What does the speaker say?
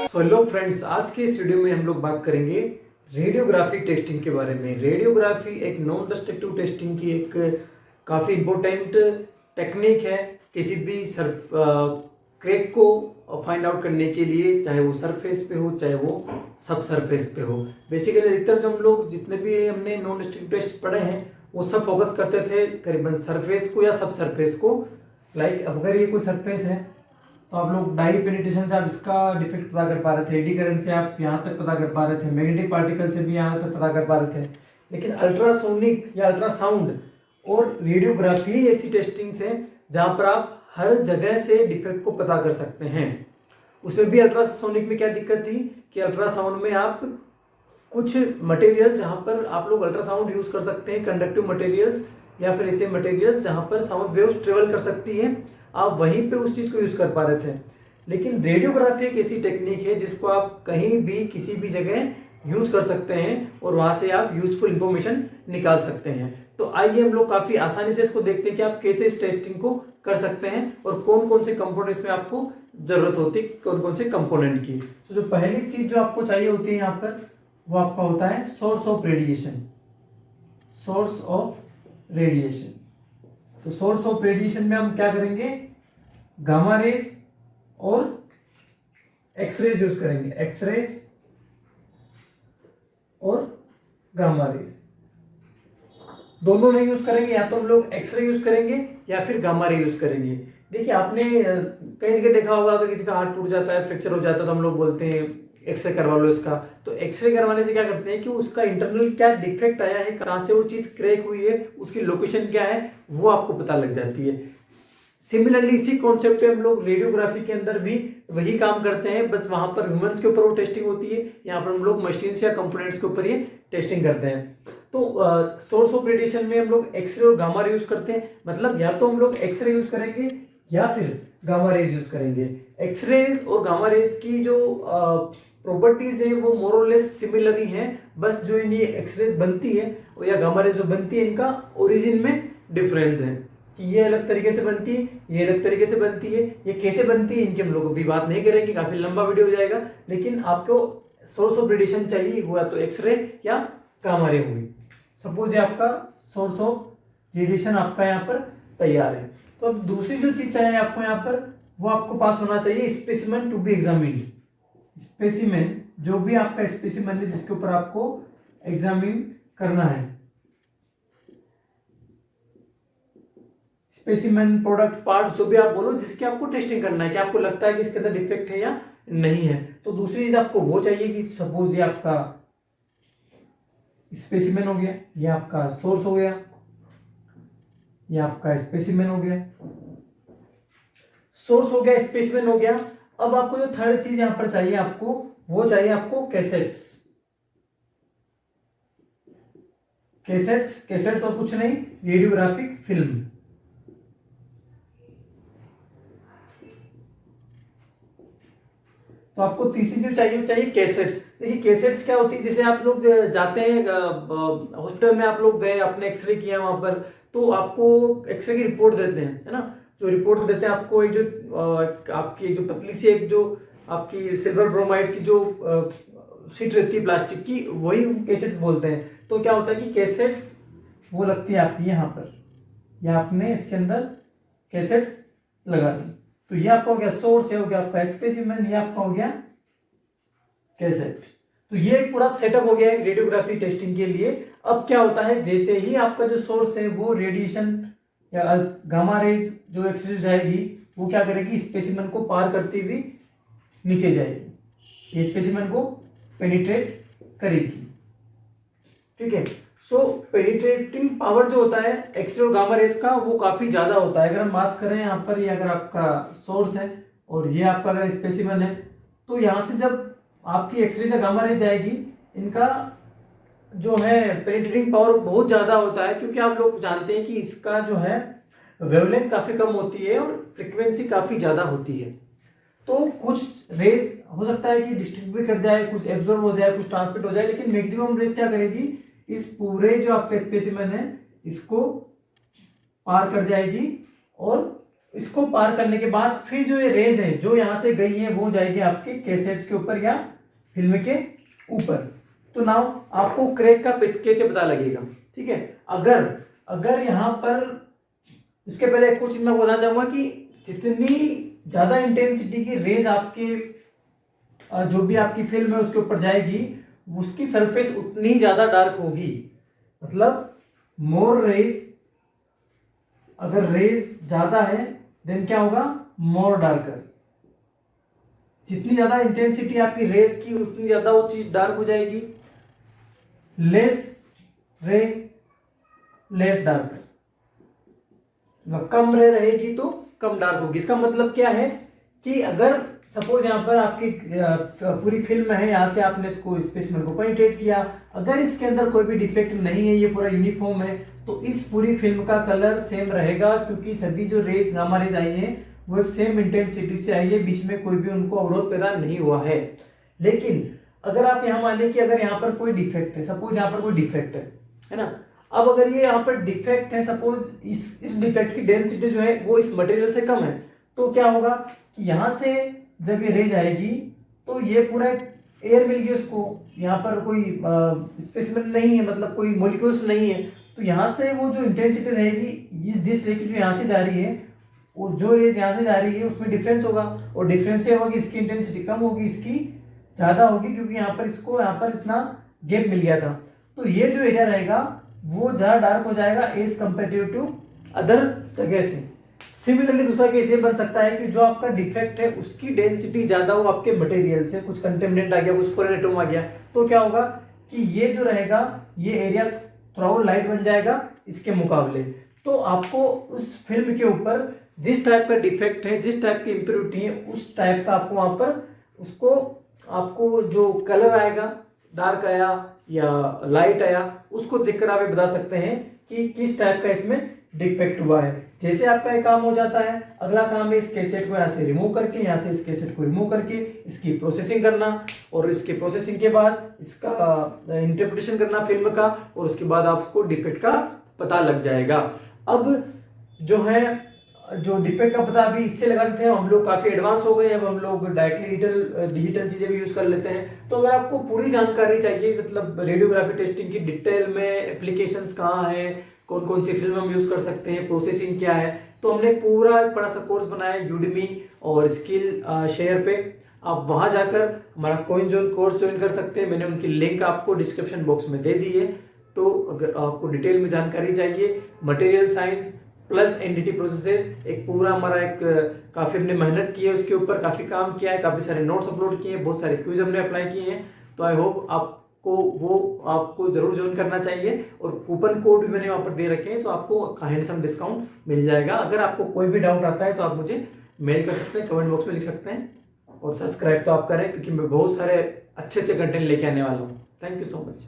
Hello friends, आज के इस वीडियो में हम लोग बात करेंगे रेडियोग्राफी टेस्टिंग के बारे में। रेडियोग्राफी एक नॉन डिस्ट्रक्टिव टेस्टिंग की एक काफ़ी इम्पोर्टेंट टेक्निक है किसी भी क्रैक को फाइंड आउट करने के लिए, चाहे वो सरफेस पे हो चाहे वो सब सरफेस पे हो। बेसिकली अधिकतर जो हम लोग जितने भी हमने नॉन डिस्ट्रक्टिव टेस्ट पढ़े हैं वो सब फोकस करते थे करीबन सरफेस को या सब सरफेस को। लाइक अगर ये कोई सरफेस है तो आप लोग डाई पेनिट्रेशन से आप इसका डिफेक्ट पता कर पा रहे थे, एडी करंट से आप यहाँ तक पता कर पा रहे थे, मैग्नेटिक पार्टिकल से भी यहाँ तक पता कर पा रहे थे। लेकिन अल्ट्रासोनिक या अल्ट्रासाउंड और रेडियोग्राफी ऐसी टेस्टिंग्स हैं जहाँ पर आप हर जगह से डिफेक्ट को पता कर सकते हैं। उसमें भी अल्ट्रासोनिक में क्या दिक्कत थी कि अल्ट्रासाउंड में आप कुछ मटेरियल जहाँ पर आप लोग अल्ट्रासाउंड यूज कर सकते हैं, कंडक्टिव मटेरियल्स या फिर ऐसे मटेरियल जहाँ पर साउंड वेव्स ट्रेवल कर सकती हैं, आप वहीं पे उस चीज को यूज कर पा रहे थे। लेकिन रेडियोग्राफी एक ऐसी टेक्निक है जिसको आप कहीं भी किसी भी जगह यूज कर सकते हैं और वहां से आप यूजफुल इंफॉर्मेशन निकाल सकते हैं। तो आइए हम लोग काफी आसानी से इसको देखते हैं कि आप कैसे इस टेस्टिंग को कर सकते हैं और कौन कौन से कंपोनेंट्स में आपको जरूरत होती है, कौन कौन से कंपोनेंट की। तो जो पहली चीज जो आपको चाहिए होती है यहाँ पर वो आपका होता है source of radiation. Source of radiation, तो सोर्स ऑफ रेडिएशन में हम क्या करेंगे, गामा रेज और एक्सरेज यूज करेंगे। एक्सरेज और गामा रेज दोनों नहीं यूज करेंगे, या तो हम लोग एक्सरे यूज करेंगे या फिर गामा रे यूज करेंगे। देखिए आपने कई जगह देखा होगा अगर किसी का हाथ टूट जाता है, फ्रैक्चर हो जाता है तो हम लोग बोलते हैं एक्सरे करवा लो इसका। तो एक्सरे करवाने से क्या करते हैं कि उसका इंटरनल क्या डिफेक्ट आया है, कहां से वो चीज क्रैक हुई है, उसकी लोकेशन क्या है वो आपको पता लग जाती है। सिमिलरली इसी कॉन्सेप्ट पे हम लोग रेडियोग्राफी के अंदर भी वही काम करते हैं, बस वहां पर ह्यूमंस के ऊपर वो टेस्टिंग होती है, यहाँ पर हम लोग मशीन्स या कंपोनेंट्स के ऊपर ये टेस्टिंग करते हैं। तो सोर्स ऑफ रेडिएशन में हम लोग एक्सरे और गामा रे यूज करते हैं, मतलब या तो हम लोग एक्सरे यूज करेंगे या फिर गामा रेज यूज करेंगे। एक्सरेज और गामा रेज की जो प्रॉपर्टीज है वो मोर और लेस सिमिलर ही हैं, बस जो ये एक्सरेज बनती है और या गामा रेज जो बनती है इनका ओरिजिन में डिफरेंस है कि ये अलग तरीके से बनती है, ये अलग तरीके से बनती है। ये कैसे बनती है इनकी हम लोग अभी बात नहीं करेंगे, काफी लंबा वीडियो हो जाएगा। लेकिन आपको सोर्स ऑफ रेडिएशन चाहिए हुआ तो एक्सरे या गामा रे होगी। सपोज ये आपका सोर्स ऑफ रेडिएशन आपका यहाँ पर तैयार है। तो अब दूसरी जो चीज चाहिए आपको यहाँ पर वो आपको पास होना चाहिए specimen to be examined. Specimen जो भी आपका स्पेसिमेन है जिसके ऊपर आपको एग्जामिन करना है, स्पेसिमेन प्रोडक्ट पार्ट्स जो भी आप बोलो जिसकी आपको टेस्टिंग करना है कि आपको लगता है कि इसके अंदर डिफेक्ट है या नहीं है। तो दूसरी चीज आपको वो चाहिए कि सपोज ये आपका स्पेसिमेन हो गया, ये आपका सोर्स हो गया, ये आपका स्पेसिमेन हो गया, सोर्स हो गया, स्पेसिमेन हो गया। अब आपको जो थर्ड चीज यहां पर चाहिए आपको वो चाहिए आपको कैसेट्स। कैसेट्स और कुछ नहीं, रेडियोग्राफिक फिल्म। तो आपको तीसरी चीज चाहिए कैसेट्स। देखिए कैसेट्स क्या होती है, जैसे आप लोग जाते हैं हॉस्पिटल में, आप लोग गए, आपने एक्सरे किया वहां पर, तो आपको एक्सरे की रिपोर्ट देते हैं, है ना। जो रिपोर्ट देते हैं आपको एक जो आपकी जो पतली सी एक जो आपकी सिल्वर ब्रोमाइड की जो शीट रहती है प्लास्टिक की, वही कैसेट्स बोलते हैं। तो क्या होता है कि कैसेट्स वो लगती है आपकी यहाँ पर, या आपने इसके अंदर कैसेट्स लगा दी। तो ये आपका हो गया सोर्स, ये हो गया आपका स्पेसिमेन, ये आपका हो गया कैसेट। तो ये एक पूरा सेटअप हो गया है रेडियोग्राफी टेस्टिंग के लिए। अब क्या होता है, जैसे ही आपका जो सोर्स है वो रेडिएशन या गामा रेज जो एक्सरे जाएगी वो क्या करेगी, स्पेसिमेन को पार करती हुई नीचे जाएगी, ये स्पेसिमेन को पेनिट्रेट करेगी। ठीक है। सो पेनिट्रेटिंग पावर जो होता है एक्सरे और गामा रेज का वो काफी ज्यादा होता है। अगर हम बात करें यहाँ पर, ये अगर आपका सोर्स है और ये आपका अगर स्पेसिमेन है, तो यहाँ से जब आपकी एक्सरे से गामा रेज जाएगी, इनका जो है पेनिट्रेटिंग पावर बहुत ज्यादा होता है, क्योंकि आप लोग जानते हैं कि इसका जो है वेवलेंथ काफी कम होती है और फ्रिक्वेंसी काफी ज्यादा होती है। तो कुछ रेज हो सकता है कि डिस्ट्रीब्यूट कर जाए, कुछ एब्जॉर्ब हो जाए, कुछ ट्रांसमिट हो जाए, लेकिन मैक्सिमम रेज क्या करेगी, इस पूरे जो आपका स्पेसिमेन है इसको पार कर जाएगी और इसको पार करने के बाद फिर जो ये रेज है जो यहाँ से गई है वो जाएगी आपके कैसेट्स के ऊपर या फिल्म के ऊपर। तो नाउ आपको क्रैक का कैसे पता लगेगा, ठीक है। अगर अगर यहाँ पर उसके पहले कुछ चीज मैं बताना चाहूंगा कि जितनी ज्यादा इंटेंसिटी की रेज आपके जो भी आपकी फिल्म है उसके ऊपर जाएगी उसकी सरफेस उतनी ज्यादा डार्क होगी। मतलब मोर रेज, अगर रेज ज्यादा है देन क्या होगा, मोर डार्कर। जितनी ज्यादा इंटेंसिटी आपकी रेज की उतनी ज्यादा वो चीज डार्क हो जाएगी। लेस रे लेस डार्कर, कम रे रहेगी तो कम डार्क होगी। इसका मतलब क्या है कि अगर सपोज यहाँ पर आपकी पूरी फिल्म है, यहाँ से आपने इसको स्पेसिमेन को पेनिट्रेट किया, अगर इसके अंदर कोई भी डिफेक्ट नहीं है, ये पूरा यूनिफॉर्म है, तो इस पूरी फिल्म का कलर सेम रहेगा क्योंकि सभी जो रेज गामा रेज आई है वो एक सेम इंटेंसिटी से आई है, बीच में कोई भी उनको अवरोध पैदा नहीं हुआ है। लेकिन अगर आप यहाँ मान लें कि अगर यहाँ पर कोई डिफेक्ट है, सपोज यहाँ पर कोई डिफेक्ट है ना, अब अगर ये यहाँ पर डिफेक्ट है, सपोज इस डिफेक्ट की डेंसिटी जो है वो इस मटेरियल से कम है, तो क्या होगा कि यहाँ से जब ये रेज आएगी तो ये पूरा एयर मिल गई उसको, यहाँ पर कोई स्पेसिमेन नहीं है, मतलब कोई मॉलिक्यूल्स नहीं है, तो यहाँ से वो जो इंटेंसिटी रहेगी जिस रे की जो यहाँ से जा रही है और जो रेज यहाँ से जा रही है उसमें डिफरेंस होगा, और डिफरेंस से होगी इसकी इंटेंसिटी कम होगी, इसकी ज्यादा होगी क्योंकि यहाँ पर इसको यहाँ पर इतना गैप मिल गया था। तो ये जो एरिया रहेगा वो ज्यादा डार्क हो जाएगा एज कंपेरेटिव टू अदर जगह से। सिमिलरली दूसरा केस ये बन सकता है कि जो आपका डिफेक्ट है उसकी डेंसिटी ज्यादा हो आपके मटेरियल से, कुछ कंटेमिनेंट आ गया, कुछ फॉरेन एटम आ गया, तो क्या होगा कि ये जो रहेगा ये एरिया थोड़ा और लाइट बन जाएगा इसके मुकाबले। तो आपको उस फिल्म के ऊपर जिस टाइप का डिफेक्ट है, जिस टाइप की इंप्योरिटी है, उस टाइप का आपको वहां पर उसको आपको जो कलर आएगा, डार्क आया या लाइट आया, उसको देखकर आप ये बता सकते हैं कि किस टाइप का इसमें डिफेक्ट हुआ है। जैसे आपका ये काम हो जाता है, अगला काम है इस कैसेट को यहाँ से रिमूव करके, यहाँ से इस कैसेट को रिमूव करके इसकी प्रोसेसिंग करना, और इसके प्रोसेसिंग के बाद इसका इंटरप्रिटेशन करना फिल्म का, और उसके बाद आपको डिफेक्ट का पता लग जाएगा। अब जो है जो डिफेक्ट का पता अभी इससे लगाते थे, हम लोग काफी एडवांस हो गए, अब हम लोग डायरेक्टली डिजिटल चीजें भी यूज कर लेते हैं। तो अगर आपको पूरी जानकारी चाहिए, मतलब रेडियोग्राफी टेस्टिंग की डिटेल में एप्लीकेशंस कहाँ है, कौन कौन सी फिल्म हम यूज कर सकते हैं, प्रोसेसिंग क्या है, तो हमने पूरा एक बड़ा सा कोर्स बनाया यूडेमी और स्किल शेयर पे। आप वहां जाकर हमारा CoinZone कोर्स ज्वाइन कर सकते हैं, मैंने उनकी लिंक आपको डिस्क्रिप्शन बॉक्स में दे दी है। तो अगर आपको डिटेल में जानकारी चाहिए, material science plus NDT processes, एक पूरा हमारा एक काफी हमने मेहनत की है उसके ऊपर, काफी काम किया है, काफी सारे नोट्स अपलोड किए हैं, बहुत सारे क्विज हमने अप्लाई किए हैं। तो आई होप आपको जरूर ज्वाइन करना चाहिए, और कूपन कोड भी मैंने वहां पर दे रखे हैं, तो आपको हैंडसम डिस्काउंट मिल जाएगा। अगर आपको कोई भी डाउट आता है तो आप मुझे मेल कर सकते हैं, कमेंट बॉक्स में लिख सकते हैं, और सब्सक्राइब तो आप करें क्योंकि मैं बहुत सारे अच्छे कंटेंट लेके आने वाला हूँ। Thank you so much.